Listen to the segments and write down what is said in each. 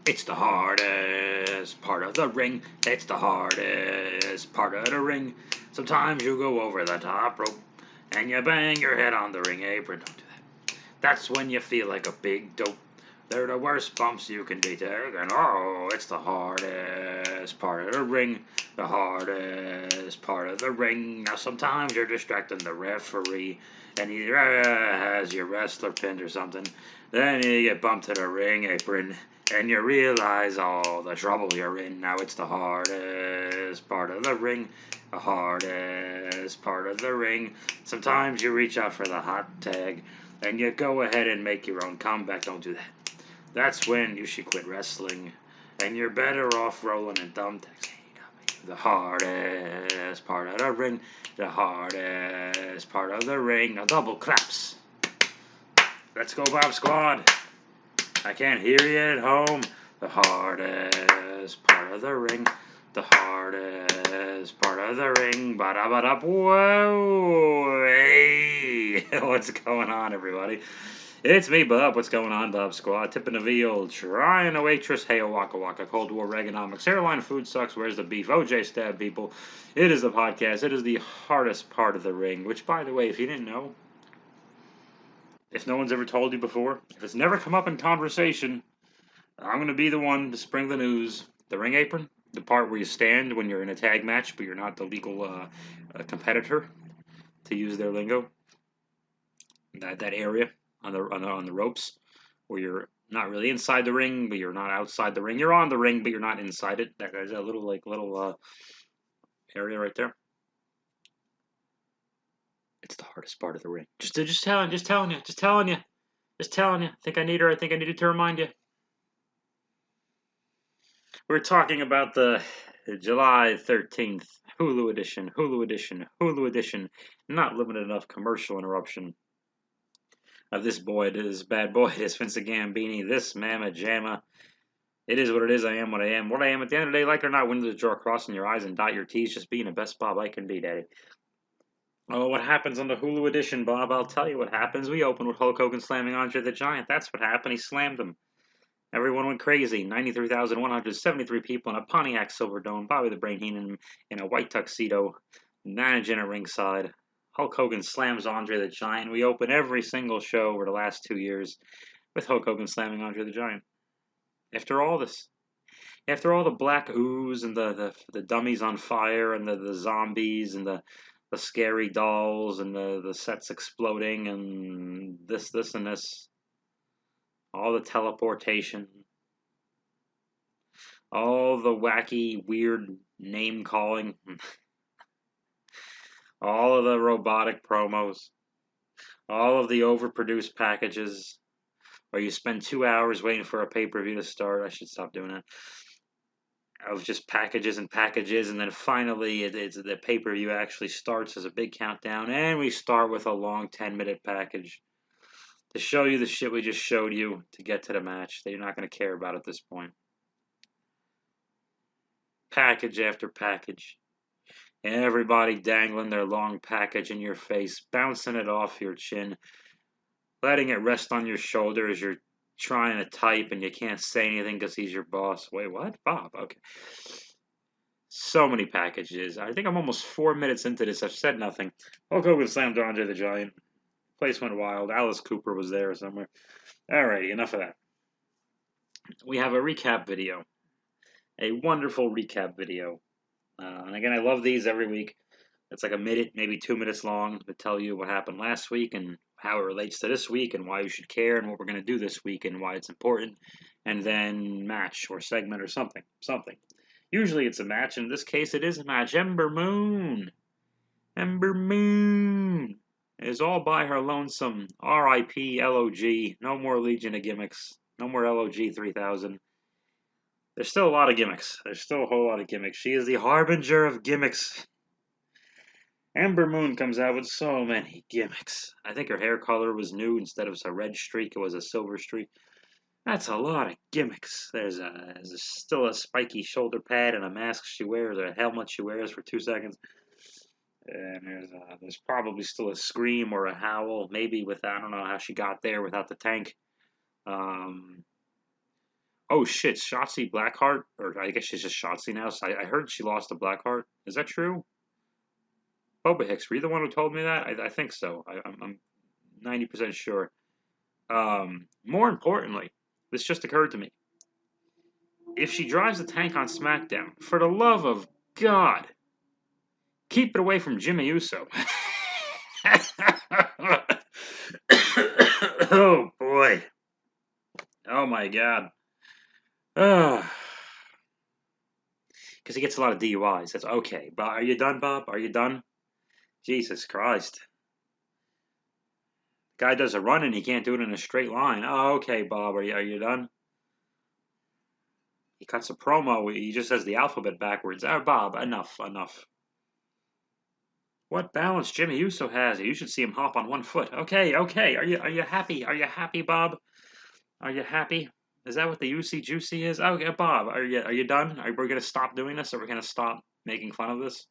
It's the hardest part of the ring. It's the hardest part of the ring. Sometimes you go over the top rope and you bang your head on the ring apron. Don't do that. That's when you feel like a big dope. They're the worst bumps you can be taking. Oh, it's the hardest part of the ring. The hardest part of the ring. Now sometimes you're distracting the referee and he has your wrestler pinned or something. Then you get bumped to the ring apron and you realize all the trouble you're in. Now it's the hardest part of the ring. The hardest part of the ring. Sometimes you reach out for the hot tag and you go ahead and make your own comeback. Don't do that. That's when you should quit wrestling and you're better off rolling in thumbtacks. The hardest part of the ring. The hardest part of the ring. Now double claps. Let's go, Bob Squad. I can't hear you at home. The hardest part of the ring. The hardest part of the ring. Ba-da-ba-da. Whoa. Hey. What's going on, everybody? It's me, Bob. What's going on, Bob Squad? Tipping the veal, trying a waitress. Hey, Waka Waka. Cold War Reaganomics. Airline food sucks. Where's the beef? OJ stab people. It is the podcast. It is the hardest part of the ring. Which, by the way, if you didn't know, if no one's ever told you before, if it's never come up in conversation, I'm going to be the one to spring the news. The ring apron, the part where you stand when you're in a tag match, but you're not the legal competitor, to use their lingo. That area on the ropes where you're not really inside the ring, but you're not outside the ring. You're on the ring, but you're not inside it. There's a little area right there. It's the hardest part of the ring. Just telling you. I think I need her. I think I needed to remind you. We're talking about the July 13th Hulu edition, not limited enough commercial interruption of this bad boy, this Vince Gambini, this Mama Jamma. It is what it is. I am what I am. What I am at the end of the day, like it or not, windows draw crossing your eyes and dot your T's, just being the best Bob I can be, Daddy. Oh, what happens on the Hulu edition, Bob? I'll tell you what happens. We open with Hulk Hogan slamming Andre the Giant. That's what happened. He slammed him. Everyone went crazy. 93,173 people in a Pontiac Silverdome. Bobby the Brain Heenan in a white tuxedo, managing at ringside. Hulk Hogan slams Andre the Giant. We open every single show over the last 2 years with Hulk Hogan slamming Andre the Giant. After all this, after all the black ooze and the dummies on fire and the zombies and the scary dolls and the sets exploding and this and this, all the teleportation, all the wacky, weird name calling, all of the robotic promos, all of the overproduced packages, where you spend 2 hours waiting for a pay-per-view to start. I should stop doing that. Of just packages and packages, and then finally the pay-per-view actually starts as a big countdown, and we start with a long 10-minute package to show you the shit we just showed you to get to the match that you're not going to care about at this point. Package after package. Everybody dangling their long package in your face, bouncing it off your chin, letting it rest on your shoulder as you're trying to type and you can't say anything because he's your boss. Wait, what? Bob, okay. So many packages. I think I'm almost 4 minutes into this. I've said nothing. Hulk Hogan slammed Andre the Giant. Place went wild. Alice Cooper was there somewhere. Alrighty, enough of that. We have a recap video. A wonderful recap video. And again, I love these every week. It's like a minute, maybe 2 minutes long to tell you what happened last week and how it relates to this week and why you should care and what we're going to do this week and why it's important. And then match or segment or something. Usually it's a match. In this case, it is a match. Ember Moon is all by her lonesome. R.I.P. L.O.G. No more Legion of Gimmicks. No more L.O.G. 3000. There's still a lot of gimmicks. There's still a whole lot of gimmicks. She is the harbinger of gimmicks. Ember Moon comes out with so many gimmicks. I think her hair color was new. Instead of a red streak, it was a silver streak. That's a lot of gimmicks. There's still a spiky shoulder pad and a mask she wears, or a helmet she wears for 2 seconds. And there's probably still a scream or a howl, maybe with, I don't know how she got there without the tank. Oh shit, Shotzi Blackheart, or I guess she's just Shotzi now. So I heard she lost to Blackheart. Is that true? Boba Hicks, were you the one who told me that? I think so. I'm 90% sure. More importantly, this just occurred to me. If she drives the tank on SmackDown, for the love of God, keep it away from Jimmy Uso. Oh boy. Oh my God. Because he gets a lot of DUIs. That's okay. But are you done, Bob? Are you done? Jesus Christ. Guy does a run and he can't do it in a straight line. Oh, okay, Bob. Are you done? He cuts a promo. He just says the alphabet backwards. Oh, Bob, enough. What balance Jimmy Uso has. You should see him hop on one foot. Okay. Are you happy? Are you happy, Bob? Are you happy? Is that what the Juicy Juicy is? Okay, Bob, are you done? Are we gonna stop doing this? Are we gonna stop making fun of this?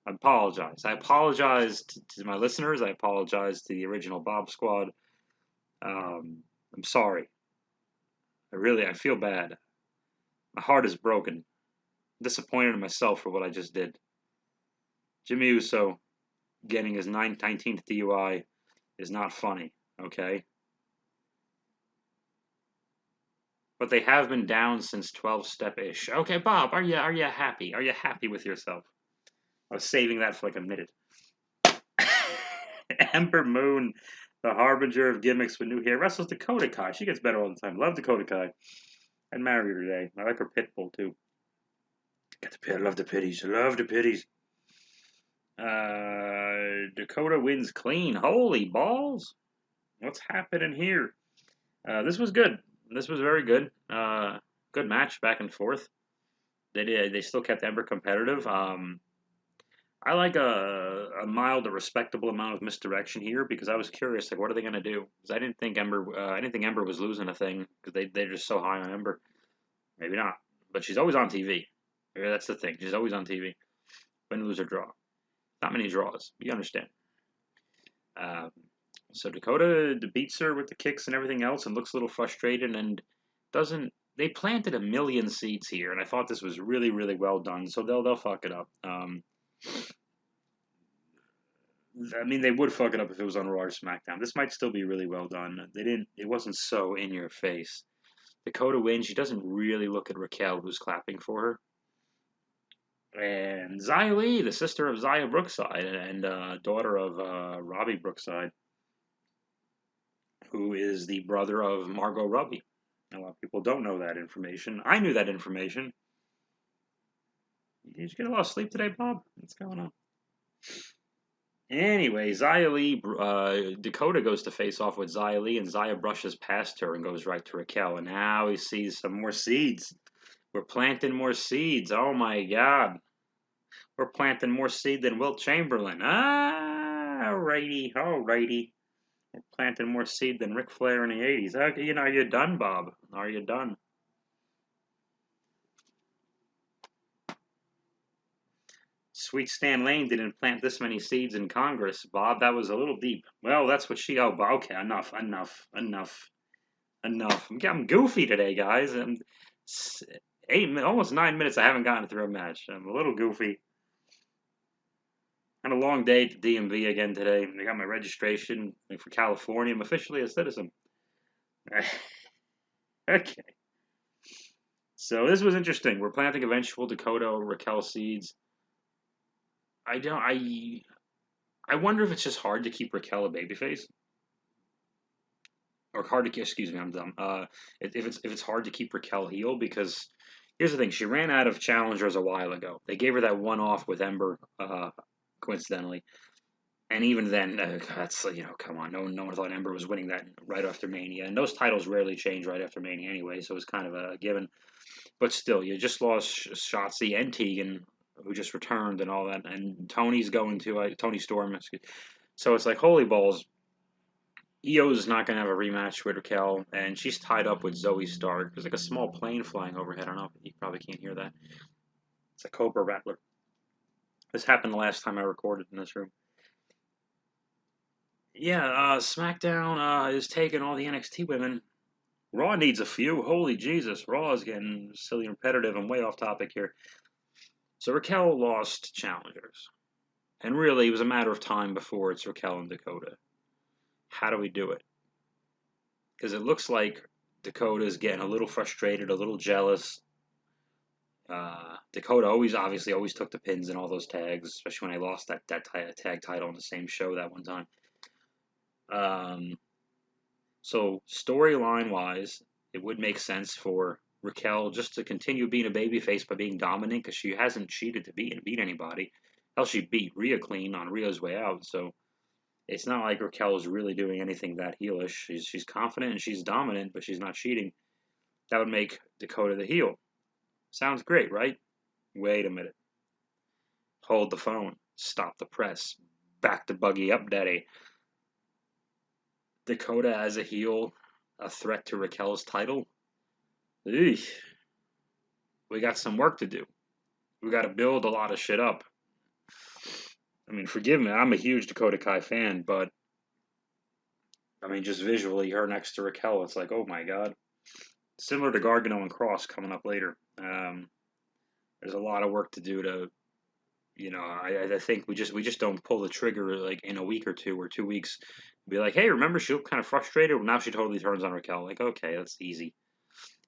I apologize. I apologize to my listeners. I apologize to the original Bob Squad. I'm sorry. I feel bad. My heart is broken. I'm disappointed in myself for what I just did. Jimmy Uso getting his 19th DUI is not funny, okay? But they have been down since 12-step-ish. Okay, Bob, are you happy? Are you happy with yourself? I was saving that for like a minute. Ember Moon, the harbinger of gimmicks with new hair, wrestles Dakota Kai. She gets better all the time. Love Dakota Kai. I'd marry her today. I like her pit bull too. Got the pit. I love the pitties. I love the pitties. Dakota wins clean. Holy balls! What's happening here? This was good. This was very good. Good match back and forth. They still kept Ember competitive. I like a mild, a respectable amount of misdirection here because I was curious, like, what are they gonna do? Because I didn't think Ember was losing a thing because they're just so high on Ember. Maybe not, but she's always on TV. Yeah, that's the thing. She's always on TV. Win, lose, or draw. Not many draws. You understand. Um, so Dakota beats her with the kicks and everything else, and looks a little frustrated and doesn't. They planted a million seeds here, and I thought this was really, really well done. So they'll fuck it up. I mean, they would fuck it up if it was on Raw or SmackDown. This might still be really well done. They didn't. It wasn't so in your face. Dakota wins. She doesn't really look at Raquel, who's clapping for her. And Xia Li, the sister of Xia Brookside and daughter of Robbie Brookside, who is the brother of Margot Robbie. A lot of people don't know that information. I knew that information. Did you get a lot of sleep today, Bob? What's going on? Anyway, Xia Li, Dakota goes to face off with Xia Li, and Xia brushes past her and goes right to Raquel. And now he sees some more seeds. We're planting more seeds. Oh my God. We're planting more seed than Wilt Chamberlain. Alrighty. We're planting more seed than Ric Flair in the 80s. Okay, are you done, Bob? Are you done? Sweet Stan Lane didn't plant this many seeds in Congress, Bob. That was a little deep. Well, that's what she. Oh, okay, enough. I'm goofy today, guys. Almost 9 minutes. I haven't gotten through a match. I'm a little goofy. Had a long day at the DMV again today. I got my registration for California. I'm officially a citizen. Okay. So this was interesting. We're planting eventual Dakota Raquel seeds. I don't. I wonder if it's just hard to keep Raquel a babyface, or hard to. Excuse me, I'm dumb. If it's hard to keep Raquel heel because here's the thing: she ran out of challengers a while ago. They gave her that one off with Ember, coincidentally, and even then, that's come on, no one thought Ember was winning that right after Mania, and those titles rarely change right after Mania anyway, so it was kind of a given. But still, you just lost Shotzi and Tegan, who just returned and all that, and Tony's going to Tony Storm. So it's like holy balls. Io's not going to have a rematch with Raquel, and she's tied up with Zoe Stark. There's like a small plane flying overhead. I don't know. You probably can't hear that. It's a Cobra Rattler. This happened the last time I recorded in this room. Yeah, SmackDown is taking all the NXT women Raw needs a few. Holy Jesus, Raw is getting silly and repetitive and way off topic here. So Raquel lost challengers. And really, it was a matter of time before it's Raquel and Dakota. How do we do it? Because it looks like Dakota is getting a little frustrated, a little jealous. Dakota obviously always took the pins in all those tags, especially when I lost that tag title in the same show that one time. So storyline wise, it would make sense for Raquel just to continue being a babyface by being dominant because she hasn't cheated to beat anybody. Hell, she beat Rhea clean on Rhea's way out, so it's not like Raquel is really doing anything that heelish. She's confident and she's dominant, but she's not cheating. That would make Dakota the heel. Sounds great, right? Wait a minute. Hold the phone. Stop the press. Back to Buggy Up Daddy. Dakota as a heel, a threat to Raquel's title? Eesh. We got some work to do. We got to build a lot of shit up. I mean, forgive me, I'm a huge Dakota Kai fan, but I mean, just visually, her next to Raquel, it's like, oh my god. Similar to Gargano and Cross coming up later. There's a lot of work to do to, I think we just don't pull the trigger like in a week or 2 weeks. Be like, hey, remember she looked kind of frustrated? Well, now she totally turns on Raquel. Like, okay, that's easy.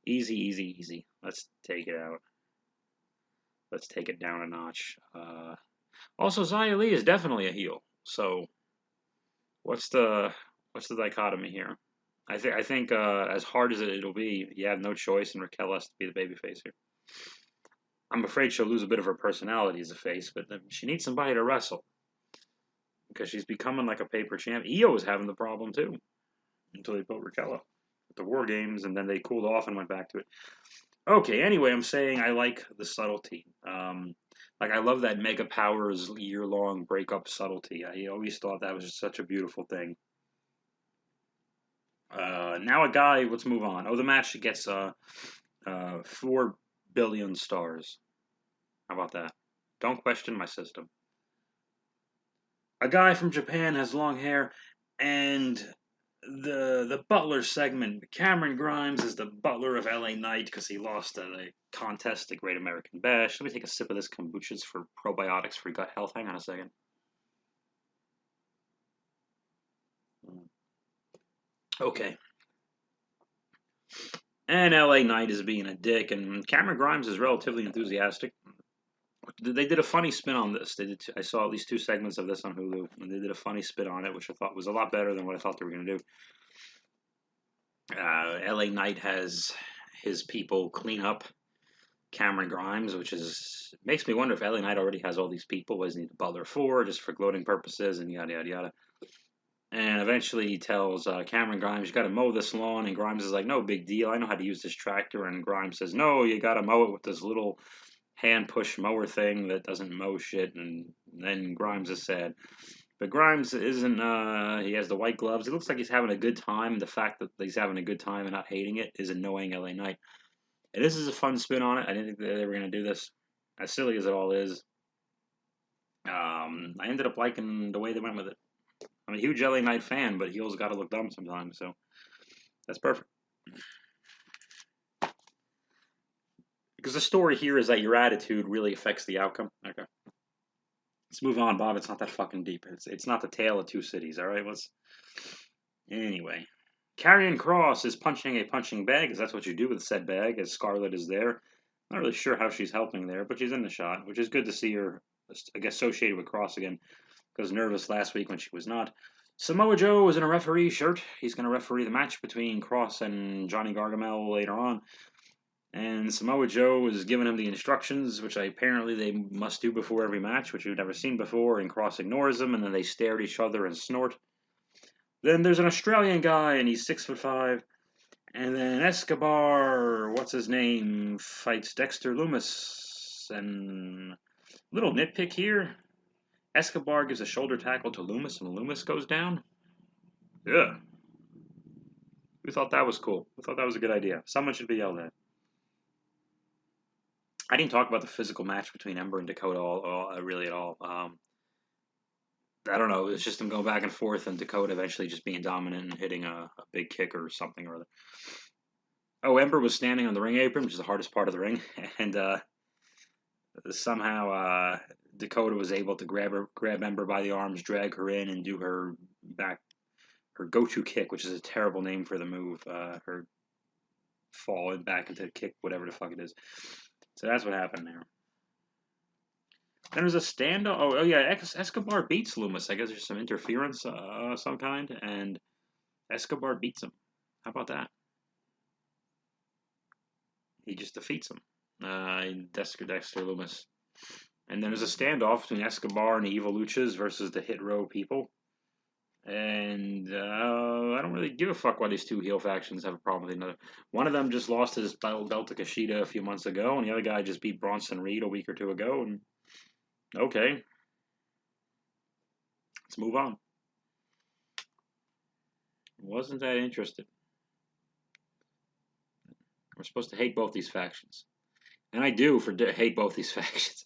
Easy. Let's take it out. Let's take it down a notch. Also, Xia Li is definitely a heel. So, what's the dichotomy here? I think as hard as it'll be, you have no choice, and Raquel has to be the babyface here. I'm afraid she'll lose a bit of her personality as a face, but she needs somebody to wrestle because she's becoming like a paper champ. Io was having the problem too until they put Raquel up at the War Games, and then they cooled off and went back to it. Okay, anyway, I'm saying I like the subtlety. Like I love that Mega Powers year-long breakup subtlety. I always thought that was just such a beautiful thing. Now a guy. Let's move on. Oh, the match gets 4 billion stars. How about that? Don't question my system. A guy from Japan has long hair, and the Butler segment. Cameron Grimes is the Butler of LA Knight because he lost at a contest at Great American Bash. Let me take a sip of this kombucha for probiotics for gut health. Hang on a second. Okay. And LA Knight is being a dick, and Cameron Grimes is relatively enthusiastic. They did a funny spin on this. I saw at least 2 segments of this on Hulu, and they did a funny spin on it, which I thought was a lot better than what I thought they were going to do. LA Knight has his people clean up Cameron Grimes, which makes me wonder if LA Knight already has all these people. What does he need the Butler for, just for gloating purposes, and yada yada yada. And eventually he tells Cameron Grimes, you got to mow this lawn. And Grimes is like, no big deal. I know how to use this tractor. And Grimes says, no, you got to mow it with this little hand push mower thing that doesn't mow shit. And then Grimes is sad. But Grimes isn't, he has the white gloves. It looks like he's having a good time. The fact that he's having a good time and not hating it is annoying LA Knight. And this is a fun spin on it. I didn't think they were going to do this. As silly as it all is. I ended up liking the way they went with it. I'm a huge LA Knight fan, but heels got to look dumb sometimes, so that's perfect. Because the story here is that your attitude really affects the outcome. Okay. Let's move on, Bob. It's not that fucking deep. It's not the tale of 2 cities, all right? Anyway. Karrion Kross is punching a punching bag, because that's what you do with said bag, as Scarlett is there. Not really sure how she's helping there, but she's in the shot, which is good to see her, I guess, associated with Kross again. I was nervous last week when she was not. Samoa Joe is in a referee shirt. He's going to referee the match between Kross and Johnny Gargamel later on. And Samoa Joe is giving him the instructions, which apparently they must do before every match, which we've never seen before. And Kross ignores them, and then they stare at each other and snort. Then there's an Australian guy, and he's 6'5". And then Escobar, what's his name, fights Dexter Lumis. And little nitpick here. Escobar gives a shoulder tackle to Lumis, and Lumis goes down. Yeah. We thought that was cool. We thought that was a good idea. Someone should be yelled at. I didn't talk about the physical match between Ember and Dakota really at all. I don't know. It's just them going back and forth, and Dakota eventually just being dominant and hitting a big kick or something or other. Oh, Ember was standing on the ring apron, which is the hardest part of the ring, and somehow Dakota was able to grab Ember by the arms, drag her in, and do her go-to kick, which is a terrible name for the move. Her falling back into the kick, whatever the fuck it is. So that's what happened there. Then there's a standoff. Oh yeah, Escobar beats Loomis. I guess there's some interference of some kind, and Escobar beats him. How about that? He just defeats him. Dexter Loomis. And then there's a standoff between Escobar and the Evil Luchas versus the Hit Row people. And I don't really give a fuck why these two heel factions have a problem with another. One of them just lost his belt to Kushida a few months ago, and the other guy just beat Bronson Reed a week or two ago. And okay, let's move on. Wasn't that interested. We're supposed to hate both these factions. And I do hate both these factions.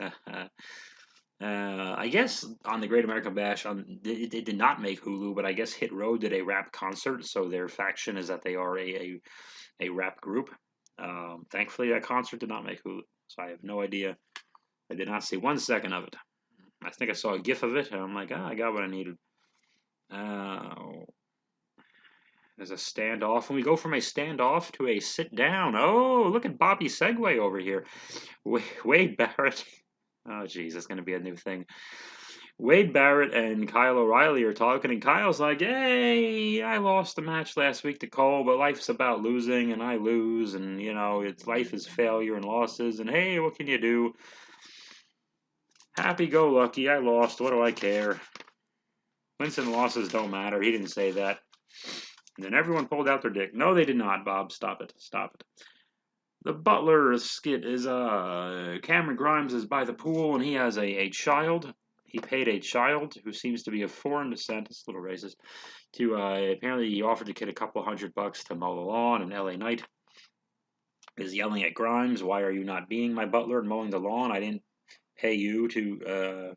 I guess on the Great American Bash, it did not make Hulu, but I guess Hit Row did a rap concert, so their faction is that they are a rap group. Thankfully, that concert did not make Hulu, so I have no idea. I did not see 1 second of it. I think I saw a GIF of it, and I'm like, I got what I needed. There's a standoff, and we go from a standoff to a sit down. Oh, look at Bobby Segway over here. Wade Barrett. Oh, geez, that's going to be a new thing. Wade Barrett and Kyle O'Reilly are talking, and Kyle's like, hey, I lost the match last week to Cole, but life's about losing, and I lose, and, life is failure and losses, and hey, what can you do? Happy-go-lucky, I lost, what do I care? Wins and losses don't matter, he didn't say that. And then everyone pulled out their dick. No, they did not, Bob, stop it. The Butler skit is, Cameron Grimes is by the pool, and he has a child. He paid a child who seems to be of foreign descent, it's a little racist, to, apparently he offered the kid a couple $100 to mow the lawn, and LA Knight is yelling at Grimes, why are you not being my butler and mowing the lawn? I didn't pay you to,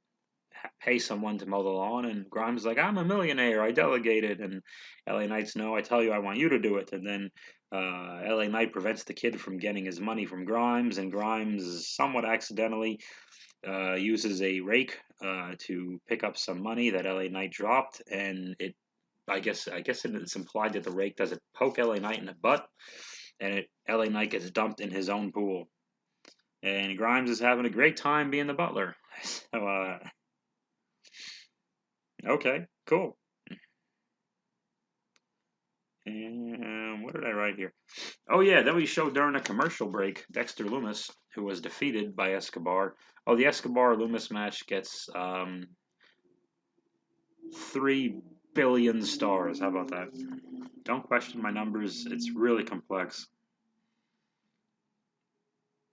pay someone to mow the lawn, and Grimes is like, I'm a millionaire, I delegated, and LA Knight's, no, I tell you, I want you to do it, and then LA Knight prevents the kid from getting his money from Grimes, and Grimes somewhat accidentally uses a rake to pick up some money that LA Knight dropped, and I guess it's implied that the rake doesn't poke LA Knight in the butt, and LA Knight gets dumped in his own pool, and Grimes is having a great time being the butler. So, okay, cool. And what did I write here? Oh yeah, then we showed during a commercial break Dexter Loomis, who was defeated by Escobar. Oh, the Escobar Loomis match gets 3 billion stars. How about that? Don't question my numbers. It's really complex.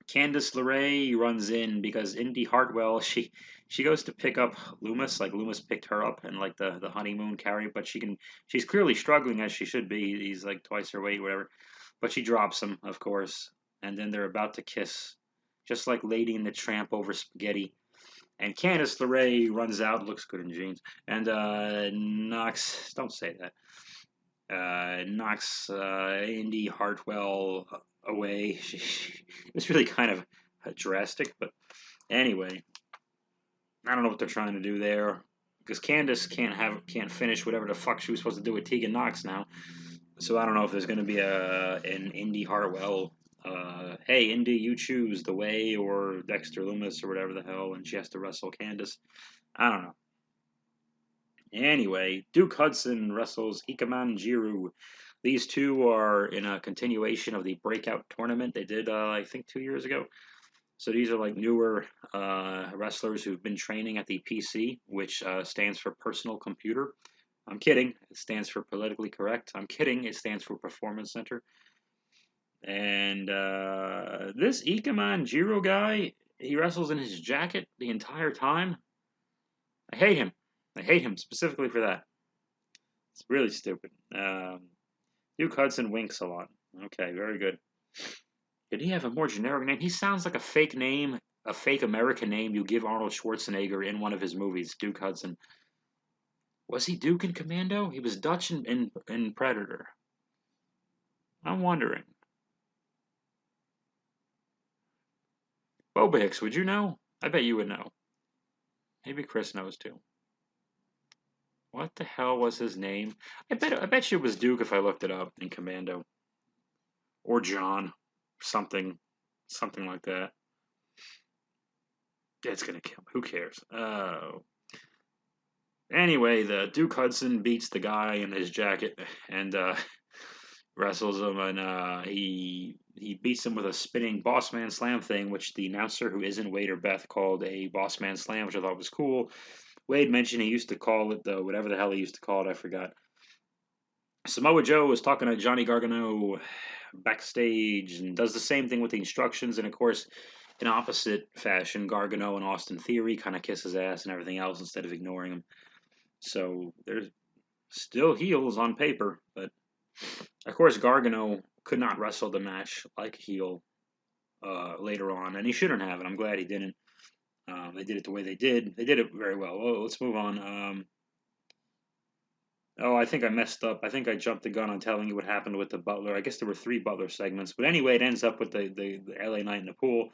Candice LeRae runs in because Indy Hartwell, she goes to pick up Loomis, like Loomis picked her up in like the honeymoon carry, but she's clearly struggling as she should be. He's like twice her weight, whatever. But she drops him, of course, and then they're about to kiss, just like Lady and the Tramp over spaghetti. And Candice LeRae runs out, looks good in jeans, and knocks. Don't say that. Knocks Indy Hartwell away. It's really kind of drastic, but anyway, I don't know what they're trying to do there because Candice can't finish whatever the fuck she was supposed to do with Tegan Knox now. So I don't know if there's going to be an Indy Hartwell. Hey, Indy, you choose the way or Dexter Loomis or whatever the hell, and she has to wrestle Candice. I don't know. Anyway, Duke Hudson wrestles Ikeman Jiro. These two are in a continuation of the breakout tournament they did, I think, 2 years ago. So these are like newer wrestlers who've been training at the PC, which stands for Personal Computer. I'm kidding. It stands for Politically Correct. I'm kidding. It stands for Performance Center. And this Ikeman Jiro guy, he wrestles in his jacket the entire time. I hate him. I hate him specifically for that. It's really stupid. Duke Hudson winks a lot. Okay, very good. Did he have a more generic name? He sounds like a fake name, a fake American name you give Arnold Schwarzenegger in one of his movies, Duke Hudson. Was he Duke in Commando? He was Dutch in Predator. I'm wondering. Boba Hicks, would you know? I bet you would know. Maybe Chris knows too. What the hell was his name? I bet you it was Duke if I looked it up in Commando. Or John. Something like that. It's gonna kill me. Who cares? Anyway, the Duke Hudson beats the guy in his jacket and wrestles him, and he beats him with a spinning boss man slam thing, which the announcer who isn't Wade or Beth called a boss man slam, which I thought was cool. Wade mentioned he used to call it the whatever the hell he used to call it, I forgot. Samoa Joe was talking to Johnny Gargano backstage and does the same thing with the instructions, and of course, in opposite fashion, Gargano and Austin Theory kind of kiss his ass and everything else instead of ignoring him. So there's still heels on paper, but of course Gargano could not wrestle the match like a heel later on, and he shouldn't have, and I'm glad he didn't. They did it the way they did. They did it very well. Oh, let's move on. Oh, I think I messed up. I think I jumped the gun on telling you what happened with the Butler. I guess there were 3 Butler segments. But anyway, it ends up with the LA Knight in the pool.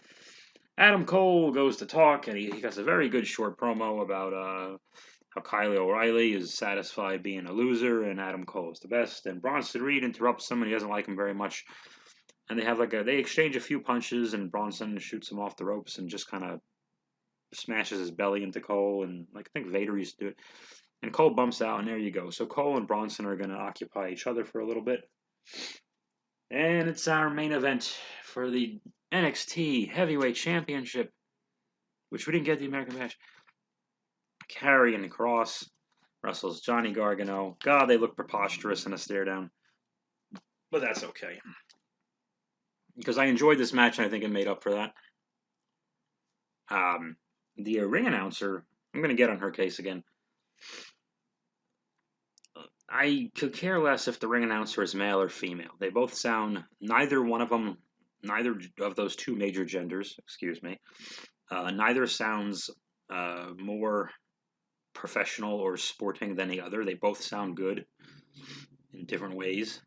Adam Cole goes to talk, and he has a very good short promo about how Kyle O'Reilly is satisfied being a loser, and Adam Cole is the best. And Bronson Reed interrupts him, and he doesn't like him very much. And they have they exchange a few punches, and Bronson shoots him off the ropes and just kind of smashes his belly into Cole. And I think Vader used to do it. And Cole bumps out, and there you go. So Cole and Bronson are going to occupy each other for a little bit. And it's our main event for the NXT Heavyweight Championship, which we didn't get the American match. Karrion Kross wrestles Johnny Gargano. God, they look preposterous in a stare down. But that's okay. Because I enjoyed this match, and I think it made up for that. The ring announcer, I'm going to get on her case again. I could care less if the ring announcer is male or female. They both sound, neither of those 2 major genders, excuse me, neither sounds more professional or sporting than the other. They both sound good in different ways.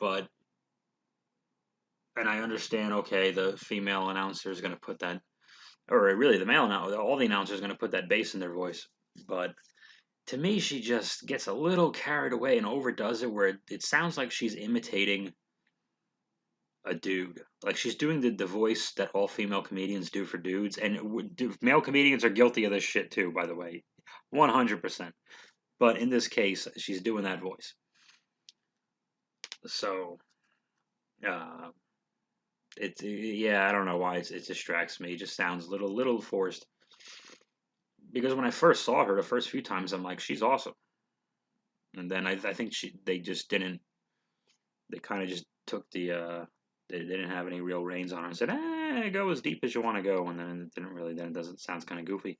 And I understand, okay, the female announcer is going to put that, or really the male announcer, all the announcers are going to put that bass in their voice. But to me, she just gets a little carried away and overdoes it, where it sounds like she's imitating a dude. Like she's doing the voice that all female comedians do for dudes, and male comedians are guilty of this shit too, by the way, 100%. But in this case, she's doing that voice. So, I don't know why it distracts me. It just sounds a little forced. Because when I first saw her the first few times, I'm like, she's awesome. And then I think they just didn't. They kind of just took the. They didn't have any real reins on her and said, go as deep as you want to go. And then it didn't really. Then it doesn't sounds kind of goofy.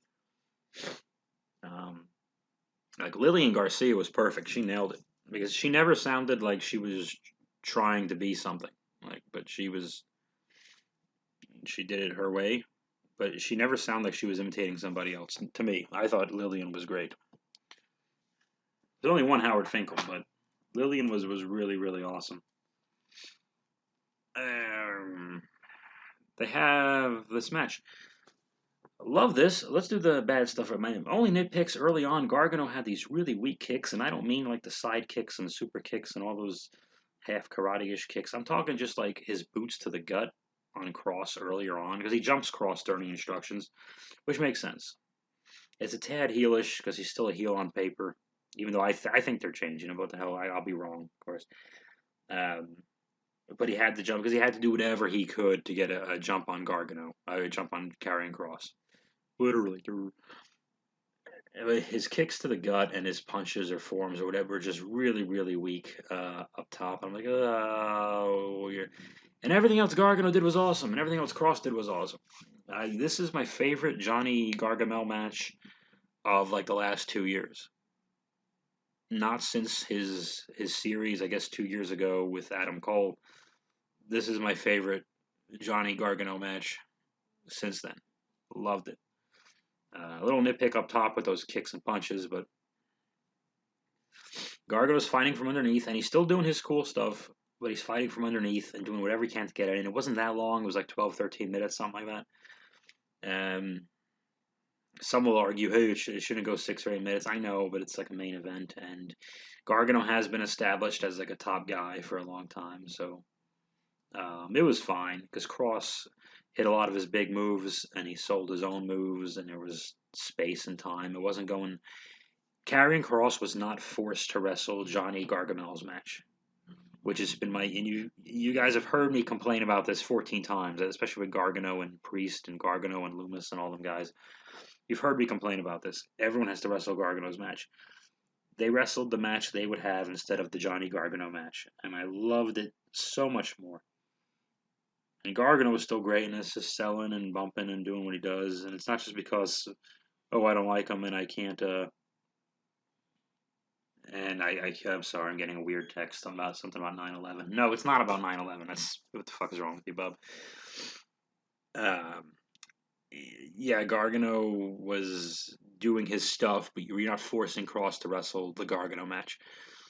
Like Lillian Garcia was perfect. She nailed it because she never sounded like she was trying to be something. But she did it her way. But she never sounded like she was imitating somebody else. To me, I thought Lillian was great. There's only one Howard Finkel, but Lillian was really, really awesome. They have this match. Love this. Let's do the bad stuff. My only nitpicks early on, Gargano had these really weak kicks, and I don't mean like the side kicks and super kicks and all those half karate-ish kicks. I'm talking just like his boots to the gut on Cross earlier on, because he jumps Cross during the instructions, which makes sense. It's a tad heelish because he's still a heel on paper, even though I think they're changing him. What the hell? I'll be wrong, of course. But he had to jump because he had to do whatever he could to get a jump on Gargano, a jump on Karrion Kross. Literally. His kicks to the gut and his punches or forms or whatever are just really, really weak up top. I'm like, oh, and everything else Gargano did was awesome, and everything else Cross did was awesome. This is my favorite Johnny Gargano match of like the last 2 years. Not since his series, I guess 2 years ago with Adam Cole. This is my favorite Johnny Gargano match since then. Loved it. A little nitpick up top with those kicks and punches, but Gargano's fighting from underneath, and he's still doing his cool stuff. but he's fighting from underneath and doing whatever he can to get it in. It wasn't that long. It was like 12, 13 minutes, something like that. Some will argue, hey, it shouldn't go 6 or 8 minutes. I know, but it's like a main event, and Gargano has been established as like a top guy for a long time, so it was fine because Cross hit a lot of his big moves, and he sold his own moves, and there was space and time. It wasn't going. Karrion Cross was not forced to wrestle Johnny Gargamel's match, which has been and you guys have heard me complain about this 14 times, especially with Gargano and Priest and Gargano and Loomis and all them guys. You've heard me complain about this. Everyone has to wrestle Gargano's match. They wrestled the match they would have instead of the Johnny Gargano match, and I loved it so much more. And Gargano was still great, and it's just selling and bumping and doing what he does, and it's not just because, oh, I don't like him and I can't, I'm sorry, I'm getting a weird text about something about 9/11. No, it's not about 9/11. That's what the fuck is wrong with you, bub? Um, yeah, Gargano was doing his stuff, but you're not forcing Cross to wrestle the Gargano match.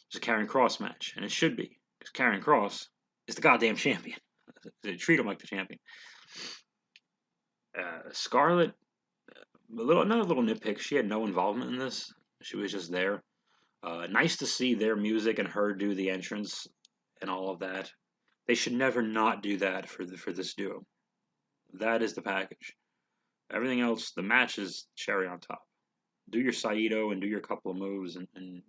It's a Karrion Cross match, and it should be because Karrion Cross is the goddamn champion. They treat him like the champion. Scarlett, another little nitpick. She had no involvement in this. She was just there. Nice to see their music and her do the entrance and all of that. They should never not do that for this duo. That is the package. Everything else, the match is cherry on top. Do your Saito and do your couple of moves and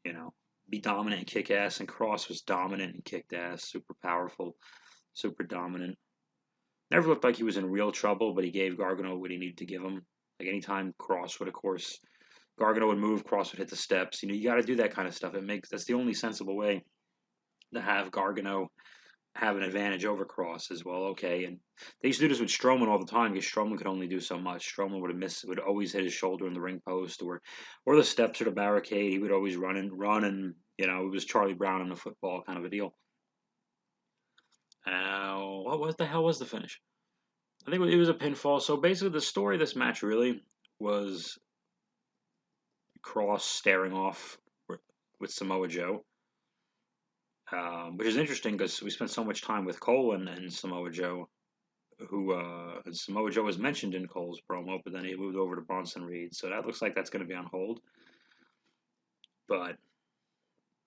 you know, be dominant and kick ass. And Cross was dominant and kicked ass, super powerful, super dominant. Never looked like he was in real trouble, but he gave Gargano what he needed to give him. Like anytime Cross would, of course, Gargano would move, Cross would hit the steps. You got to do that kind of stuff. That's the only sensible way to have Gargano have an advantage over Cross as well. Okay, and they used to do this with Strowman all the time because Strowman could only do so much. Strowman would always hit his shoulder in the ring post or the steps or the barricade. He would always run and it was Charlie Brown in the football kind of a deal. What the hell was the finish? I think it was a pinfall. So basically, the story of this match really was Cross staring off with Samoa Joe, which is interesting because we spent so much time with Cole and Samoa Joe, who Samoa Joe was mentioned in Cole's promo, but then he moved over to Bronson Reed, so that looks like that's going to be on hold. But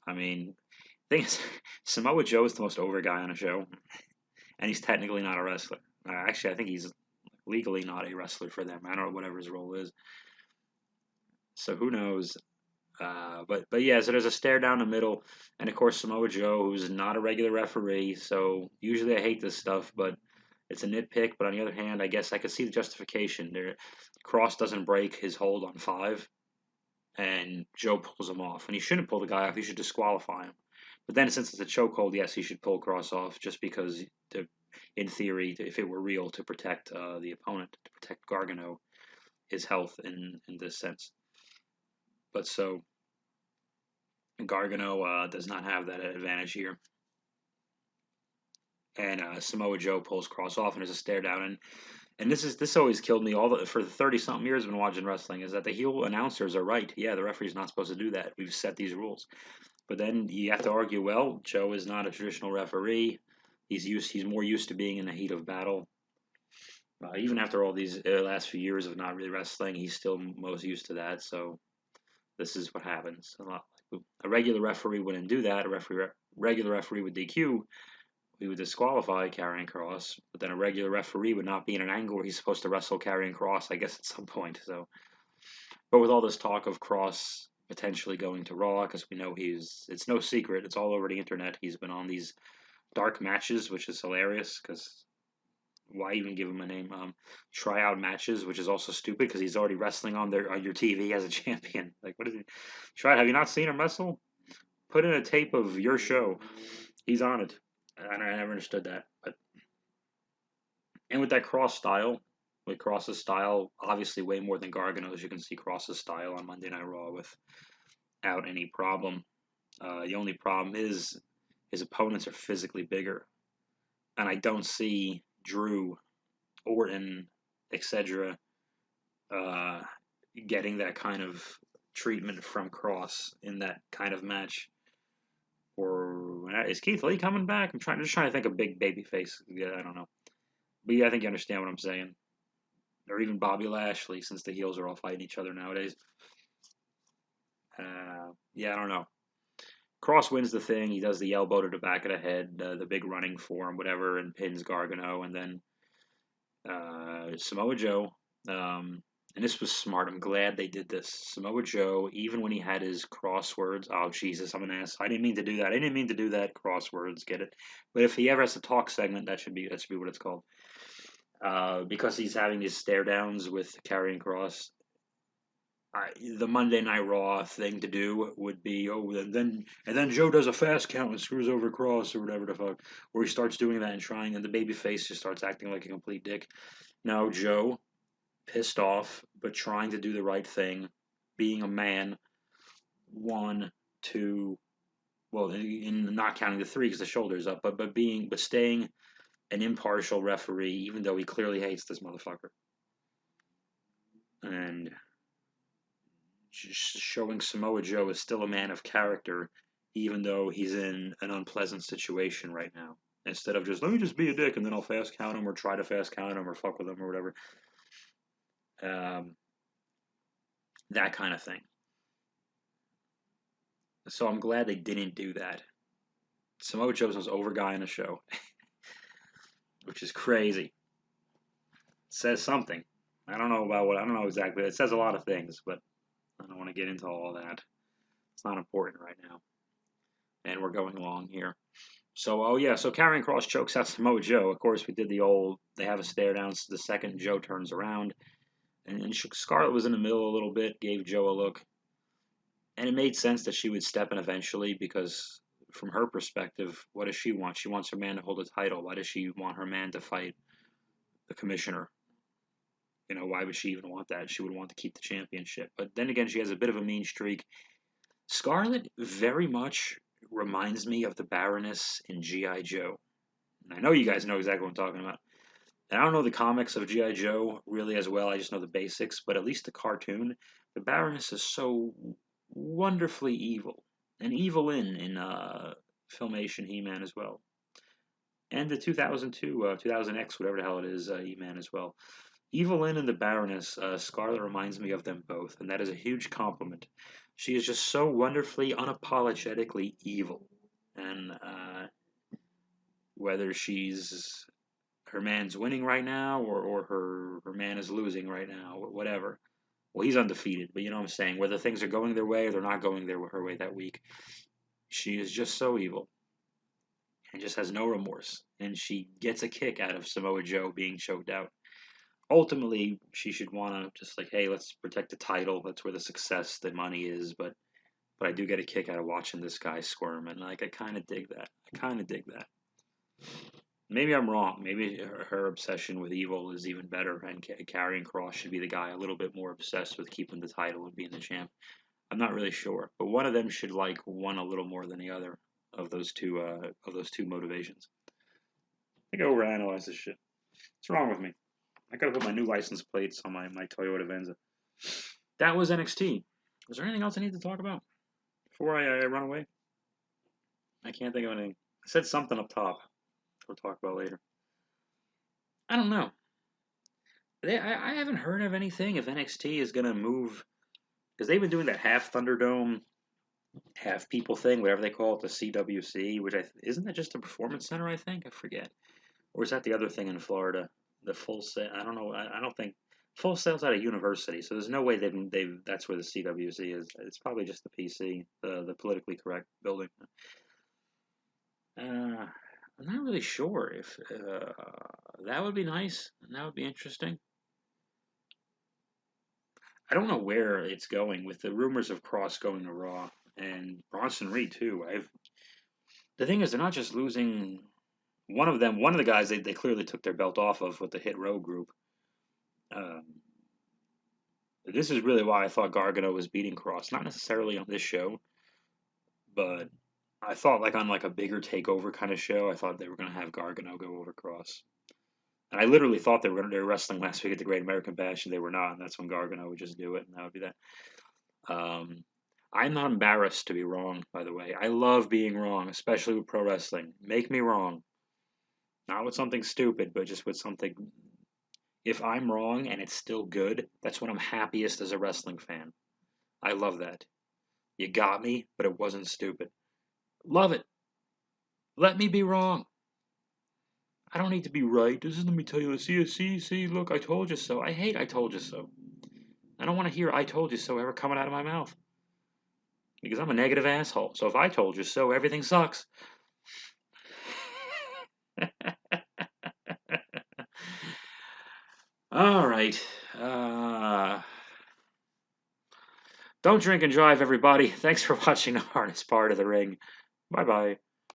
I mean, the thing is, Samoa Joe is the most over guy on a show, and he's technically not a wrestler. Actually, I think he's legally not a wrestler for them. I don't know whatever his role is. So who knows? But yeah, so there's a stare down the middle, and of course Samoa Joe, who's not a regular referee. So usually I hate this stuff, but it's a nitpick. But on the other hand, I guess I could see the justification. Cross doesn't break his hold on 5, and Joe pulls him off, and he shouldn't pull the guy off. He should disqualify him. But then since it's a chokehold, yes, he should pull Cross off, just because, in theory, if it were real, to protect the opponent, to protect Gargano, his health in this sense. But so Gargano does not have that advantage here. And Samoa Joe pulls Cross off, and there's a stare down. And this always killed me. For the 30-something years I've been watching wrestling, is that the heel announcers are right. Yeah, the referee's not supposed to do that. We've set these rules. But then you have to argue, well, Joe is not a traditional referee. He's more used to being in the heat of battle. Even after all these last few years of not really wrestling, he's still most used to that. So this is what happens. A regular referee wouldn't do that. Regular referee would DQ. We would disqualify Karrion Cross, but then a regular referee would not be in an angle where he's supposed to wrestle Karrion Cross, I guess, at some point. So, but with all this talk of Cross potentially going to Raw, because we know it's no secret, it's all over the internet. He's been on these dark matches, which is hilarious, because why even give him a name? Tryout matches, which is also stupid because he's already wrestling on your TV as a champion. Like, what is it? Have you not seen him wrestle? Put in a tape of your show. He's on it. I never understood that. And with that with Cross's style, obviously way more than Gargano's. You can see Cross's style on Monday Night Raw without any problem. The only problem is his opponents are physically bigger, and I don't see Drew, Orton, etc. Getting that kind of treatment from Cross in that kind of match. Or is Keith Lee coming back? Just trying to think of big baby face. Yeah, I don't know. But yeah, I think you understand what I'm saying. Or even Bobby Lashley, since the heels are all fighting each other nowadays. Yeah, I don't know. Cross wins the thing. He does the elbow to the back of the head, the big running form, whatever, and pins Gargano. And then Samoa Joe. And this was smart. I'm glad they did this. Samoa Joe, even when he had his crosswords, oh Jesus, I'm an ass. I didn't mean to do that. I didn't mean to do that. Crosswords, get it? But if he ever has a talk segment, that should be what it's called. Because he's having these stare downs with Karrion Cross. The Monday Night Raw thing to do would be, and then Joe does a fast count and screws over Cross or whatever the fuck, or he starts doing that and trying, and the babyface just starts acting like a complete dick. No, Joe, pissed off, but trying to do the right thing, being a man. 1, 2, well, in not counting the 3 because the shoulder's up, but staying an impartial referee, even though he clearly hates this motherfucker, and showing Samoa Joe is still a man of character, even though he's in an unpleasant situation right now. Instead of just, let me just be a dick and then I'll fast count him or try to fast count him or fuck with him or whatever. That kind of thing. So I'm glad they didn't do that. Samoa Joe's the most over guy in the show, which is crazy. It says something. I don't know exactly. It says a lot of things, but I don't want to get into all that. It's not important right now. And we're going along here. So, so Karrion Cross chokes out Samoa Joe. Of course, we did they have a stare down. The second Joe turns around. And Scarlett was in the middle a little bit, gave Joe a look. And it made sense that she would step in eventually because, from her perspective, what does she want? She wants her man to hold a title. Why does she want her man to fight the commissioner? Why would she even want that? She would want to keep the championship. But then again, she has a bit of a mean streak. Scarlett very much reminds me of the Baroness in G.I. Joe. And I know you guys know exactly what I'm talking about. And I don't know the comics of G.I. Joe really as well. I just know the basics. But at least the cartoon, the Baroness is so wonderfully evil. And evil in Filmation He-Man as well. And the 2002, 2000X, whatever the hell it is, He-Man as well. Evelyn and the Baroness, Scarlett reminds me of them both, and that is a huge compliment. She is just so wonderfully, unapologetically evil. And whether her man's winning right now or her man is losing right now, whatever. Well, he's undefeated, but you know what I'm saying. Whether things are going their way or they're not going her way that week, she is just so evil and just has no remorse. And she gets a kick out of Samoa Joe being choked out. Ultimately, she should want to just like, hey, let's protect the title. That's where the success, the money is. But I do get a kick out of watching this guy squirm, and like I kind of dig that. Maybe I'm wrong. Maybe her obsession with evil is even better, and Karrion Cross should be the guy a little bit more obsessed with keeping the title and being the champ. I'm not really sure, but one of them should like one a little more than the other of those two motivations. I think I overanalyze this shit. What's wrong with me? I gotta put my new license plates on my Toyota Venza. That was NXT. Was there anything else I need to talk about before I run away? I can't think of anything. I said something up top. We'll talk about later. I don't know. I haven't heard of anything if NXT is gonna move because they've been doing that half Thunderdome, half people thing, whatever they call it, the CWC, which isn't that just a performance center? I think I forget, or is that the other thing in Florida? The Full Sail. I don't know. I don't think Full Sail's at a university, so there's no way they've that's where the CWC is. It's probably just the PC, the politically correct building. I'm not really sure if that would be nice and that would be interesting. I don't know where it's going with the rumors of Cross going to Raw and Bronson Reed too. The thing is, they're not just losing one of them. One of the guys they clearly took their belt off of with the Hit Row group. This is really why I thought Gargano was beating Cross, not necessarily on this show, but I thought like on like a bigger takeover kind of show, I thought they were gonna have Gargano go over Cross. And I literally thought they were wrestling last week at the Great American Bash, and they were not. And that's when Gargano would just do it, and that would be that. I'm not embarrassed to be wrong, by the way. I love being wrong, especially with pro wrestling. Make me wrong. Not with something stupid, but just with something. If I'm wrong and it's still good, that's when I'm happiest as a wrestling fan. I love that. You got me, but it wasn't stupid. Love it. Let me be wrong. I don't need to be right. This is, let me tell you, see, look, I told you so. I hate I told you so. I don't want to hear I told you so ever coming out of my mouth. Because I'm a negative asshole. So if I told you so, everything sucks. All right. Don't drink and drive, everybody. Thanks for watching the hardest part of the ring. Bye bye.